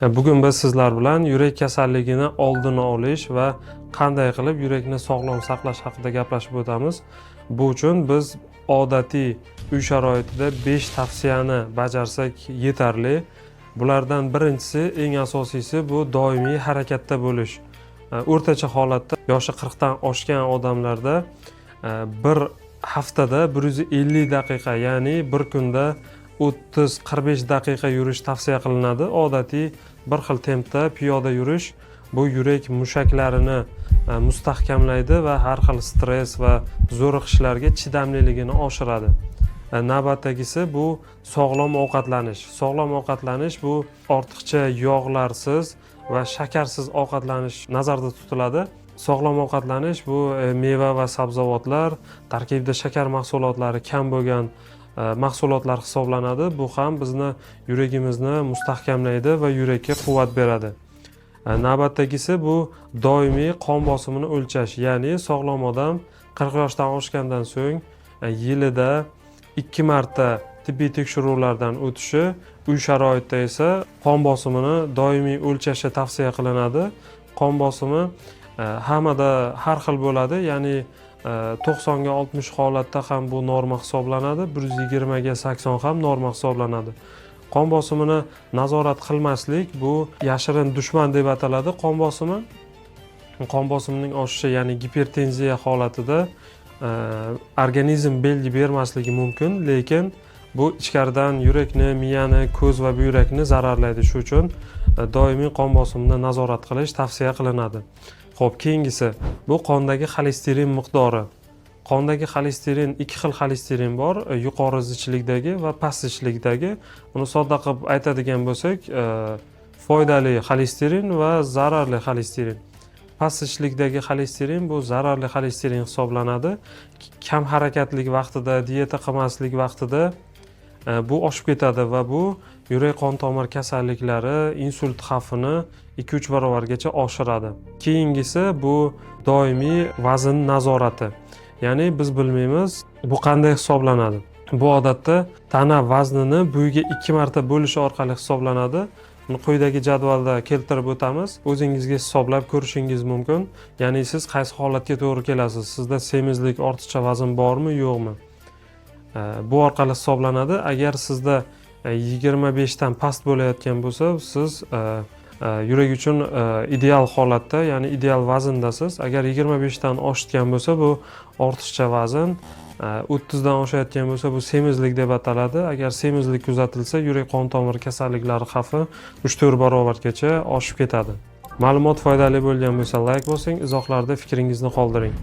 Bugun biz sizlar bilan yurak kasalligini oldini olish va qanday qilib yurakni sog'lom saqlash haqida gaplashib o'tamiz. Bu uchun biz odatiy uy sharoitida 5 tavsiyani bajarsak yetarli. Bulardan birinchisi, eng asosiysi bu doimiy harakatda bo'lish. O'rtacha holatda yoshi 40 dan oshgan odamlarda bir haftada 150 daqiqa, ya'ni bir kunda 30-45 daqiqa yurish tavsiya qilinadi. Odatiy bir xil tempda piyoda yurish bu yurak mushaklarini mustahkamlaydi va har xil stress va zo'riqishlarga chidamliligini oshiradi. Navbatdagisi bu sog'lom ovqatlanish. Sog'lom ovqatlanish bu ortiqcha yog'larsiz va shakarsiz ovqatlanish nazarda tutiladi. Sog'lom ovqatlanish bu meva va sabzavotlar, tarkibida shakar mahsulotlari kam bo'lgan mahsulotlar hisoblanadi. Bu ham bizni yuragimizni mustahkamlaydi va yurakka quvvat beradi. Navbatdagisi bu doimiy qon bosimini o'lchash, ya'ni sog'lom odam 40 yoshdan oshgandan so'ng yilida 2 marta tibbiy tekshiruvlardan o'tishi, uy sharoitida esa qon bosimini doimiy o'lchashi tavsiya qilinadi. Qon bosimi hammada har xil bo'ladi, ya'ni 90 ga 60 holatda ham bu norma hisoblanadi, 120 ga 80 ham norma hisoblanadi. Qon bosimini nazorat qilmaslik bu yashirin dushman deb ataladi. Qon bosimining oshishi, ya'ni gipertenziya holatida organizm belgi bermasligi mumkin, lekin bu ichkaridan yurakni, miyani, ko'z va buyrakni zararlaydi. Shuning uchun doimiy qon bosimini nazorat qilish tavsiya qilinadi. Xo'p, keyingisi bu qondagi xolesterin miqdori. Qondagi xolesterin, ikki xil xolesterin bor, yuqori zichlikdagi va past zichlikdagi. Uni sodda qilib aytadigan bo'lsak, foydali xolesterin va zararli xolesterin. Past zichlikdagi xolesterin bu zararli xolesterin hisoblanadi. Kam harakatlik vaqtida, dieta qilmaslik vaqtida bu oshib ketadi va bu yurak qon tomir kasalliklari, insult xavfini 2-3 barobargacha oshiradi. Keyingisi bu doimiy vazn nazorati. Ya'ni biz bilmaymiz bu qanday hisoblanadi. Bu odatda tana vaznini bo'yiga 2 marta bo'lish orqali hisoblanadi. Uni quyidagi jadvalda keltirib o'tamiz. O'zingizga hisoblab ko'rishingiz mumkin. Ya'ni siz qaysi holatga to'g'ri kelasiz? Sizda semizlik, ortiqcha vazn bormi, yo'qmi? Bu orqali hisoblanadi. Agar sizda 25 dan past bo'layotgan bo'lsa, siz yurak uchun ideal holatda, ya'ni ideal vazndasiz. Agar 25 dan oshgan bo'lsa, bu ortiqcha vazn. 30 dan oshayotgan bo'lsa, bu semizlik deb ataladi. Agar semizlik kuzatilsa, yurak qon tomir kasalliklari xavfi 3-4 barobargacha oshib ketadi. Ma'lumot foydali bo'lgan bo'lsa, like bosing, izohlarda fikringizni qoldiring.